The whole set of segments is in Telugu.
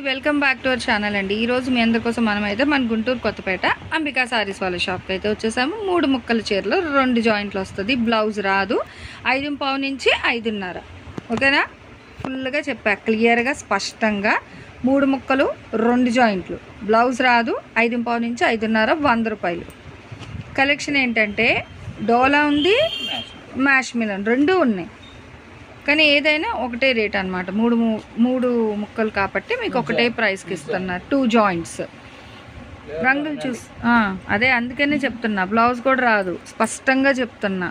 Welcome back to our channel అండి. ఈరోజు మీ అందరి కోసం మనమైతే మన గుంటూరు కొత్తపేట అంబికా సారీస్ వాళ్ళ షాప్కి అయితే వచ్చేసాము. 3 ముక్కల చీరలు 2 జాయింట్లు వస్తుంది. బ్లౌజ్ రాదు. 5:15 నుంచి 5:30. ఓకేనా? ఫుల్గా చెప్పా, క్లియర్గా స్పష్టంగా. 3 ముక్కలు 2 జాయింట్లు, బ్లౌజ్ రాదు. 5:15 నుంచి 5:30, 100 రూపాయలు. కలెక్షన్ ఏంటంటే డోలా ఉంది, మ్యాష్ మిలన్ 2 ఉన్నాయి. కానీ ఏదైనా ఒకటే రేట్ అనమాట. మూడు ముక్కలు కాబట్టి మీకు ఒకటే ప్రైస్కి ఇస్తున్నారు. 2 జాయింట్స్. రంగులు చూసి అదే అందుకనే చెప్తున్నా, బ్లౌజ్ కూడా రాదు, స్పష్టంగా చెప్తున్నా.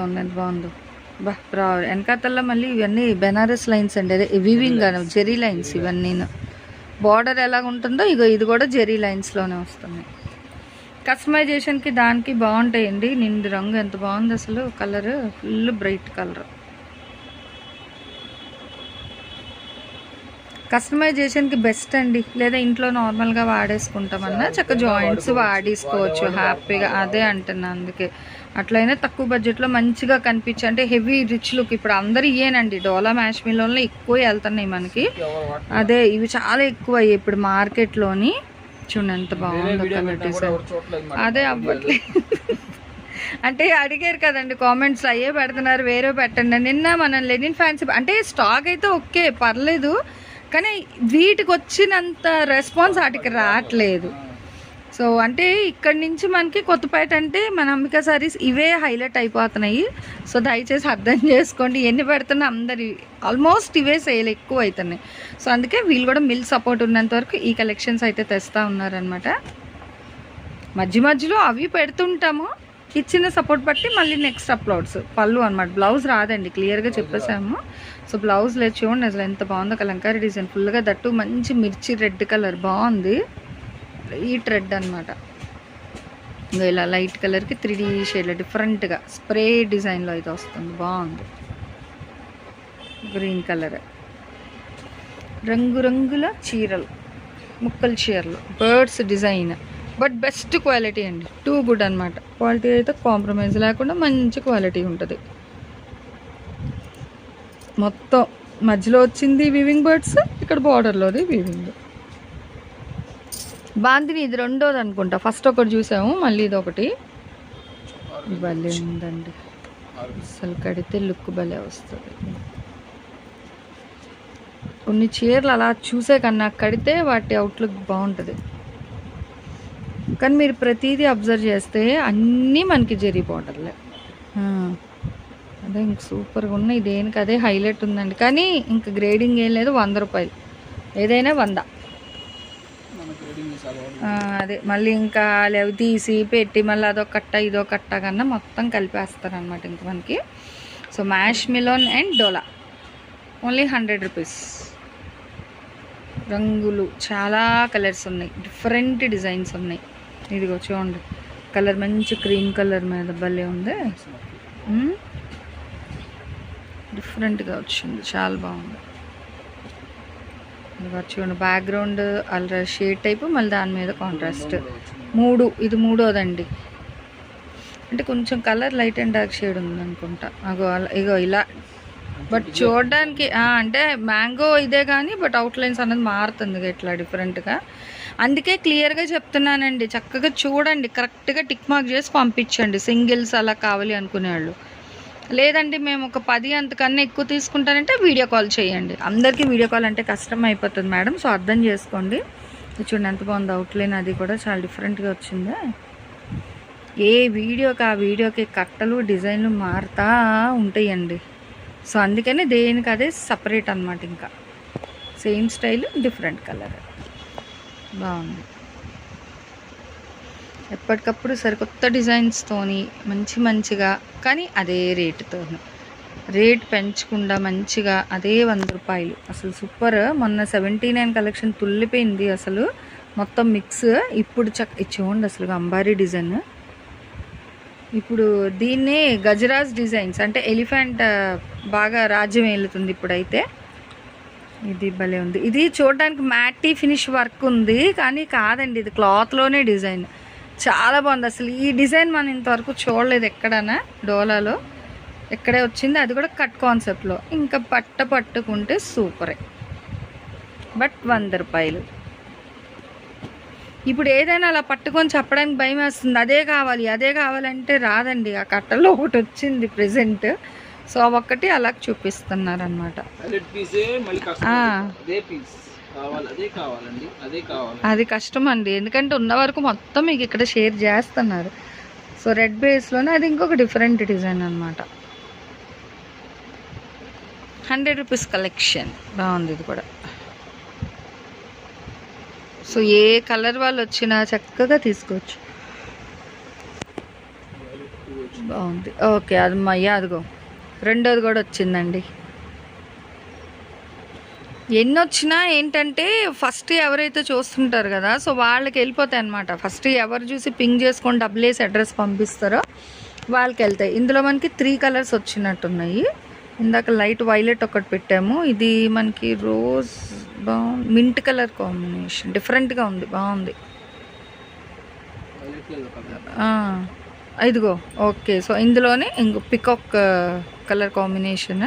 ఉంది ఎంత బాగుందో బా. వెనకాతల్లో మళ్ళీ ఇవన్నీ బెనారస్ లైన్స్ అండి, అదే వీవింగ్ జెరీ లైన్స్ ఇవన్నీ. బార్డర్ ఎలా ఉంటుందో ఇది కూడా జెరీ లైన్స్లోనే వస్తున్నాయి. కస్టమైజేషన్కి దానికి బాగుంటాయండి. నిండు రంగు ఎంత బాగుంది అసలు, కలర్ ఫుల్ బ్రైట్ కలర్. కస్టమైజేషన్కి బెస్ట్ అండి. లేదా ఇంట్లో నార్మల్గా వాడేసుకుంటామన్నా చక్కగా జాయింట్స్ వాడేసుకోవచ్చు హ్యాపీగా. అదే అంటున్నా, అందుకే అట్లయినా తక్కువ బడ్జెట్లో మంచిగా కనిపించి, అంటే హెవీ రిచ్ లుక్. ఇప్పుడు అందరూ ఇయేనండి, డోలా మ్యాష్ మిలన్లో ఎక్కువ వెళ్తున్నాయి మనకి. అదే ఇవి చాలా ఎక్కువ ఇప్పుడు మార్కెట్లోని. చూడండి ఎంత బాగుందో కలర్ డిజైన్. అదే అవ్వట్లేదు అంటే అడిగారు కదండి కామెంట్స్, అయ్యే పెడుతున్నారు, వేరే పెట్టండి. నిన్న మనం లెనిన్ ఫ్యాన్సీ అంటే స్టాక్ అయితే ఓకే పర్లేదు, కానీ వీటికి వచ్చినంత రెస్పాన్స్ వాటికి రావట్లేదు. సో అంటే ఇక్కడి నుంచి మనకి కొత్తపేట అంటే మన అంబికా సారీస్ ఇవే హైలైట్ అయిపోతున్నాయి. సో దయచేసి అర్థం చేసుకోండి, ఎన్ని పెడుతున్నా అందరి ఆల్మోస్ట్ ఇవే సేల్ ఎక్కువ అవుతున్నాయి. సో అందుకే వీళ్ళు కూడా మిల్ సపోర్ట్ ఉన్నంత వరకు ఈ కలెక్షన్స్ అయితే తెస్తూ ఉన్నారనమాట. మధ్యలో అవి పెడుతుంటాము, ఇచ్చిన సపోర్ట్ బట్టి మళ్ళీ నెక్స్ట్ అప్లోడ్స్. పళ్ళు అనమాట, బ్లౌజ్ రాదండి, క్లియర్గా చెప్పేసాము. సో బ్లౌజ్ లేదు. చూడండి అసలు ఎంత బాగుందో కలంకారీ డిజైన్, ఫుల్గా దట్టు మంచి మిర్చి రెడ్ కలర్ బాగుంది. లైట్ రెడ్ అనమాట. ఇంకా ఇలా లైట్ కలర్కి 3D షేడ్లో డిఫరెంట్గా స్ప్రే డిజైన్లో అయితే వస్తుంది, బాగుంది. గ్రీన్ కలర్, రంగురంగుల చీరలు, ముక్కల చీరలు, birds design, but best quality అండి. టూ గుడ్ అనమాట. క్వాలిటీ అయితే కాంప్రమైజ్ లేకుండా మంచి క్వాలిటీ ఉంటుంది. మొత్తం మధ్యలో వచ్చింది వీవింగ్ బర్డ్స్, ఇక్కడ బార్డర్లోది వీవింగ్. బాందిని ఇది 2వది అనుకుంటా, ఫస్ట్ ఒకటి చూసాము, మళ్ళీ ఇది ఒకటి. భలే ఉందండి అసలు, కడితే లుక్ భలే వస్తుంది. కొన్ని చీరలు అలా చూసే కన్నా కడితే వాటి అవుట్లుక్ బాగుంటుంది. కానీ మీరు ప్రతిదీ అబ్జర్వ్ చేస్తే అన్నీ మనకి జెరీ బార్డర్లే. అదే ఇంక సూపర్గా ఉన్నాయి, దేనికి అదే హైలైట్ ఉందండి. కానీ ఇంక గ్రేడింగ్ ఏం లేదు, 100 రూపాయలు ఏదైనా 100. అదే మళ్ళీ ఇంకా అవి తీసి పెట్టి మళ్ళీ అదొక కట్ట ఇదో కట్ట కన్నా మొత్తం కలిపేస్తారనమాట ఇంక మనకి. So mash melon and dola only 100 rupees. రంగులు చాలా కలర్స్ ఉన్నాయి, డిఫరెంట్ డిజైన్స్ ఉన్నాయి. ఇదిగో చూడండి, కలర్ మంచి క్రీమ్ కలర్ మీద భలే ఉంది, డిఫరెంట్గా వచ్చింది, చాలా బాగుంది. చూడండి బ్యాక్గ్రౌండ్ అలా షేడ్ టైపు, మళ్ళీ దాని మీద కాంట్రాస్ట్. ఇది 3వదండి. అంటే కొంచెం colour light and dark shade ఉంది అనుకుంటా. ఇగో ఇలా, బట్ చూడడానికి అంటే మ్యాంగో ఇదే కానీ బట్ అవుట్లైన్స్ అనేది మారుతుంది ఇట్లా డిఫరెంట్గా. అందుకే క్లియర్గా చెప్తున్నానండి, చక్కగా చూడండి, కరెక్ట్గా టిక్ మార్క్ చేసి పంపించండి. సింగిల్స్ అలా కావాలి అనుకునేవాళ్ళు. లేదండి మేము ఒక 10 అంతకన్నా ఎక్కువ తీసుకుంటానంటే వీడియో కాల్ చేయండి. అందరికీ వీడియో కాల్ అంటే కష్టం అయిపోతుంది మేడం, సో అర్థం చేసుకోండి. చూడండి ఎంత బాగుంది అవుట్లైన్, అది కూడా చాలా డిఫరెంట్గా వచ్చింది. ఏ వీడియోకి ఆ వీడియోకి కట్టలు డిజైన్లు మారుతూ ఉంటాయండి. సో అందుకని దేనికి అదే సపరేట్ అనమాట. ఇంకా సేమ్ స్టైల్ డిఫరెంట్ కలర్ బాగుంది. ఎప్పటికప్పుడు సరికొత్త డిజైన్స్తోని మంచిగా, కానీ అదే రేటుతో, రేట్ పెంచకుండా మంచిగా అదే 100 రూపాయలు. అసలు సూపర్. మొన్న 79 కలెక్షన్ తుల్లిపోయింది అసలు, మొత్తం మిక్స్. ఇప్పుడు చూడండి అసలు అంబారీ డిజైన్. ఇప్పుడు దీన్నే గజరాజ్ డిజైన్స్ అంటే ఎలిఫెంట్ బాగా రాజ్యం వెళ్తుంది ఇప్పుడైతే. ఇది భలే ఉంది. ఇది చూడడానికి మ్యాటీ ఫినిష్ వర్క్ ఉంది, కానీ కాదండి, ఇది క్లాత్లోనే డిజైన్. చాలా బాగుంది అసలు. ఈ డిజైన్ మనం ఇంతవరకు చూడలేదు ఎక్కడన్నా, డోలాలో ఎక్కడే వచ్చింది, అది కూడా కట్ కాన్సెప్ట్లో. ఇంకా పట్టుకుంటే సూపరే. బట్ 100 రూపాయలు. ఇప్పుడు ఏదైనా అలా పట్టుకొని చెప్పడానికి భయం వేస్తుంది, అదే కావాలంటే రాదండి. ఆ కట్టలో ఒకటి వచ్చింది ప్రెజెంట్, సో ఒక్కటి అలా చూపిస్తున్నారు అనమాట. అది కష్టం అండి, ఎందుకంటే ఉన్న వరకు మొత్తం మీకు ఇక్కడ షేర్ చేస్తున్నారు. సో రెడ్ బేస్లోనే అది ఇంకొక డిఫరెంట్ డిజైన్ అనమాట. 100 రూపీస్ కలెక్షన్ బాగుంది ఇది కూడా. సో ఏ కలర్ వాళ్ళు వచ్చినా చక్కగా తీసుకోవచ్చు. బాగుంది. ఓకే, అది మయ్యా అదిగో రెండోది కూడా వచ్చిందండి. ఎన్ని వచ్చినా ఏంటంటే ఫస్ట్ ఎవరైతే చూస్తుంటారు కదా, సో వాళ్ళకి వెళ్ళిపోతాయి అనమాట. ఫస్ట్ ఎవరు చూసి పింగ్ చేసుకొని డబ్బులు వేసి అడ్రస్ పంపిస్తారో వాళ్ళకి వెళ్తాయి. ఇందులో మనకి 3 కలర్స్ వచ్చినట్టున్నాయి. ఇందాక లైట్ వైలెట్ ఒకటి పెట్టాము, ఇది మనకి రోజ్ బాగుంది, మింట్ కలర్ కాంబినేషన్ డిఫరెంట్గా ఉంది, బాగుంది. ఇదిగో ఓకే. సో ఇందులోనే ఇంకో పికాక్ కలర్ కాంబినేషన్,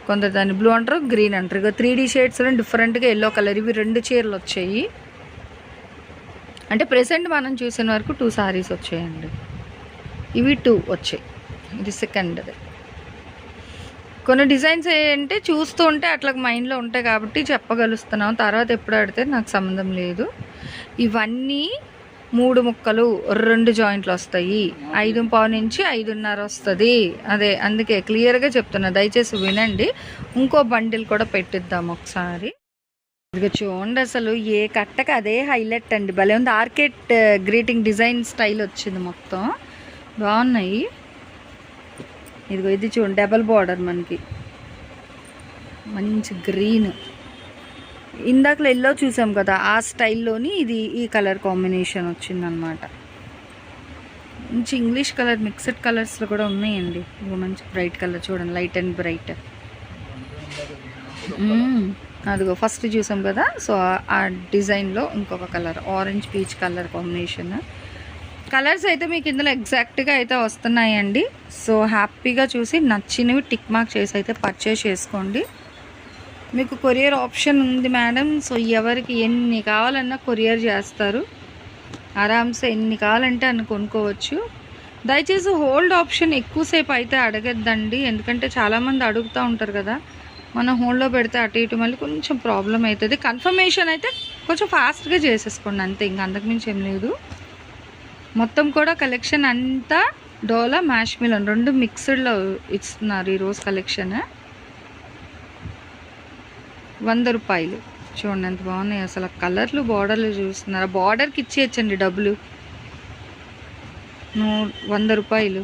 కొందరు దాన్ని బ్లూ అంటారు, గ్రీన్ అంటారు. ఇక 3D షేడ్స్లో డిఫరెంట్గా ఎల్లో కలర్. ఇవి 2 చీరలు వచ్చాయి. అంటే ప్రెసెంట్ మనం చూసిన వరకు 2 సారీస్ వచ్చాయండి. ఇవి 2 వచ్చాయి, ఇది సెకండ్ది. కొన్ని డిజైన్స్ ఏంటంటే చూస్తూ ఉంటే అట్లా మైండ్లో ఉంటాయి కాబట్టి చెప్పగలుస్తున్నాం, తర్వాత ఎప్పుడు ఆడితే నాకు సంబంధం లేదు. ఇవన్నీ 3 ముక్కలు 2 జాయింట్లు వస్తాయి, 5.5 నుంచి 5.5 వస్తుంది. అదే అందుకే క్లియర్గా చెప్తున్నా, దయచేసి వినండి. ఇంకో బండిల్ కూడా పెట్టిద్దాం ఒకసారి. ఇదిగో చూడండి, అసలు ఏ కట్టక అదే హైలైట్ అండి, భలే ఉంది. ఆర్కేట్ గ్రీటింగ్ డిజైన్ స్టైల్ వచ్చింది, మొత్తం బాగున్నాయి. ఇదిగో ఇది చూడండి, డబల్ బార్డర్ మనకి మంచి గ్రీన్. ఇందాకలో ఎల్లో చూసాం కదా, ఆ స్టైల్లోని ఇది ఈ కలర్ కాంబినేషన్ వచ్చిందనమాట. మంచి ఇంగ్లీష్ కలర్ మిక్స్డ్ కలర్స్లో కూడా ఉన్నాయండి. ఇదిగో మంచి బ్రైట్ కలర్ చూడండి, లైట్ అండ్ బ్రైట్. అదిగో ఫస్ట్ చూసాం కదా, సో ఆ డిజైన్లో ఇంకొక colour orange peach colour combination. Colours అయితే మీకు ఇందులో ఎగ్జాక్ట్గా అయితే వస్తున్నాయండి. సో హ్యాపీగా చూసి నచ్చినవి టిక్ మార్క్ చేసి అయితే పర్చేస్ చేసుకోండి. మీకు కొరియర్ ఆప్షన్ ఉంది మేడం. సో ఎవరికి ఎన్ని కావాలన్నా కొరియర్ చేస్తారు, ఆరామ్సే ఎన్ని కావాలంటే అన్ని కొనుక్కోవచ్చు. దయచేసి హోల్డ్ ఆప్షన్ ఎక్కువసేపు అయితే అడగద్దండి, ఎందుకంటే చాలామంది అడుగుతూ ఉంటారు కదా, మనం హోల్డ్లో పెడితే అటు ఇటు మళ్ళీ కొంచెం ప్రాబ్లం అవుతుంది. కన్ఫర్మేషన్ అయితే కొంచెం ఫాస్ట్గా చేసేసుకోండి అంతే, ఇంకా అంతకుమించి ఏం లేదు. మొత్తం కూడా కలెక్షన్ అంతా డోలా మ్యాష్ మిలన్ 2 మిక్స్డ్లో ఇస్తున్నారు ఈరోజు కలెక్షన్. 100 రూపాయలు. చూడండి ఎంత బాగున్నాయి అసలు, కలర్లు బార్డర్లు చూస్తున్నారు. బార్డర్కి ఇచ్చేయచ్చండి డబ్బులు. 100 రూపాయలు.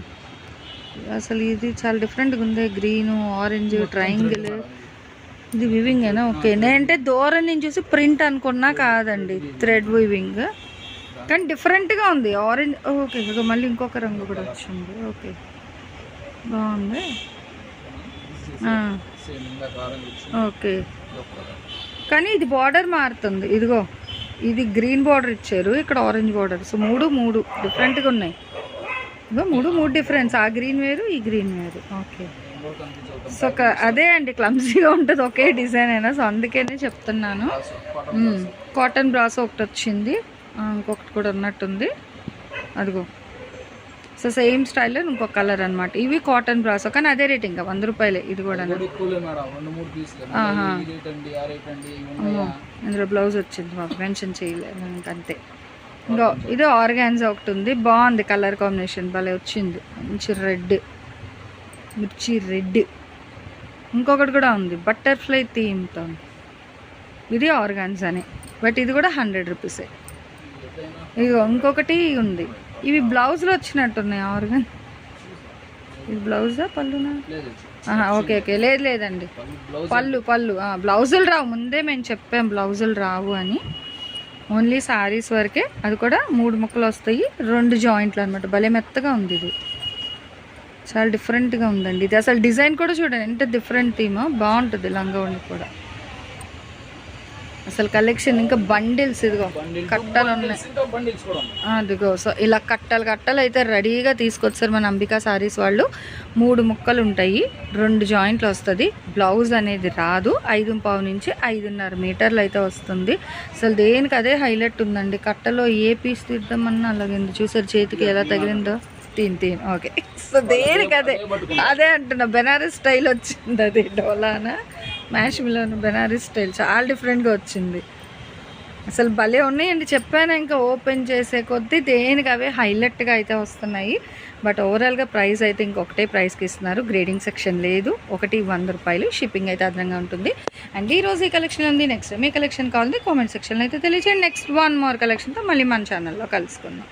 అసలు ఇది చాలా డిఫరెంట్గా ఉంది, గ్రీను ఆరెంజ్ ట్రయాంగిల్. ఇది వివింగేనా? ఓకే, నేనంటే దూరం నుంచి చూసి ప్రింట్ అనుకున్నా, కాదండి థ్రెడ్ వివింగ్, కానీ డిఫరెంట్గా ఉంది ఆరెంజ్. ఓకే, ఇక మళ్ళీ ఇంకొక రంగు కూడా వచ్చింది. ఓకే బాగుంది. ఓకే, కానీ ఇది బార్డర్ మారుతుంది. ఇదిగో ఇది గ్రీన్ బార్డర్ ఇచ్చారు, ఇక్కడ ఆరెంజ్ బార్డర్. సో 3 డిఫరెంట్గా ఉన్నాయి. ఇగో 3 డిఫరెన్స్, ఆ గ్రీన్ వేరు ఈ గ్రీన్ వేరు. ఓకే, సో అదే అండి క్లమ్జీగా ఉంటుంది ఒకే డిజైన్ అయినా, సో అందుకనే చెప్తున్నాను. కాటన్ బ్రాస్ ఒకటి వచ్చింది, ఇంకొకటి కూడా ఉన్నట్టుంది. అదిగో సో సేమ్ స్టైల్లో ఇంకొక కలర్ అనమాట. ఇవి కాటన్ బ్రాసో, కానీ అదే రేట్, ఇంకా 100 రూపాయలే. ఇది కూడా ఇందులో బ్లౌజ్ వచ్చింది, మాకు మెన్షన్ చేయలేదు ఇంకంతే. ఇంకో ఇది ఆర్గాన్జా ఒకటి ఉంది, బాగుంది కలర్ కాంబినేషన్, భలే వచ్చింది. మంచి రెడ్, మిర్చి రెడ్. ఇంకొకటి కూడా ఉంది బటర్ఫ్లై థీమ్తో, ఇది ఆర్గాన్జానే, బట్ ఇది కూడా 100 రూపీసే. ఇదిగో ఇంకొకటి ఉంది, ఇవి బ్లౌజ్లో వచ్చినట్టున్నాయి ఆర్గన్. ఇది బ్లౌజా పళ్ళునా? ఓకే ఓకే, లేదండి పళ్ళు బ్లౌజులు రావు. ముందే మేము చెప్పాం బ్లౌజులు రావు అని, ఓన్లీ శారీస్ వరకే. అది కూడా 3 ముక్కలు వస్తాయి, 2 జాయింట్లు అనమాట. భలే మెత్తగా ఉంది, ఇది చాలా డిఫరెంట్గా ఉందండి. ఇది అసలు డిజైన్ కూడా చూడండి ఎంత డిఫరెంట్ థీమ్, బాగుంటుంది. లంగా ఉండి కూడా అసలు కలెక్షన్ ఇంకా బండిల్స్, ఇదిగో కట్టలు ఉన్నాయి, అదిగో. సో ఇలా కట్టలు అయితే రెడీగా తీసుకొచ్చారు మన అంబికా సారీస్ వాళ్ళు. 3 ముక్కలు ఉంటాయి, 2 జాయింట్లు వస్తుంది. బ్లౌజ్ అనేది రాదు. 5.5 నుంచి 5.5 మీటర్లు అయితే వస్తుంది. అసలు దేనికి అదే హైలైట్ ఉందండి. కట్టలో ఏ పీస్ తీద్దామన్నా అలాగైంది. చూసారు చేతికి ఎలా తగిలిందో. తీన్ ఓకే. సో దేనికి అదే అంటున్నా, బెనారస్ స్టైల్ వచ్చింది. అది డోలానా మ్యాష్మిలోను బెనారస్ స్టైల్ చాలా డిఫరెంట్గా వచ్చింది. అసలు భలే ఉన్నాయండి. చెప్పాను ఇంకా ఓపెన్ చేసే కొద్దీ దేనికి అవే హైలైట్గా అయితే వస్తున్నాయి. బట్ ఓవరాల్గా ప్రైస్ అయితే ఇంకొకటే ప్రైస్కి ఇస్తున్నారు. గ్రేడింగ్ సెక్షన్ లేదు. ఒకటి 100 రూపాయలు. షిప్పింగ్ అయితే అదనంగా ఉంటుంది. అండ్ ఈరోజు ఈ కలెక్షన్ ఉంది. నెక్స్ట్ మీ కలెక్షన్ కావాలి కామెంట్ సెక్షన్లో అయితే తెలియచేయండి. నెక్స్ట్ 1 మోర్ కలెక్షన్తో మళ్ళీ మన ఛానల్లో కలుసుకుందాం.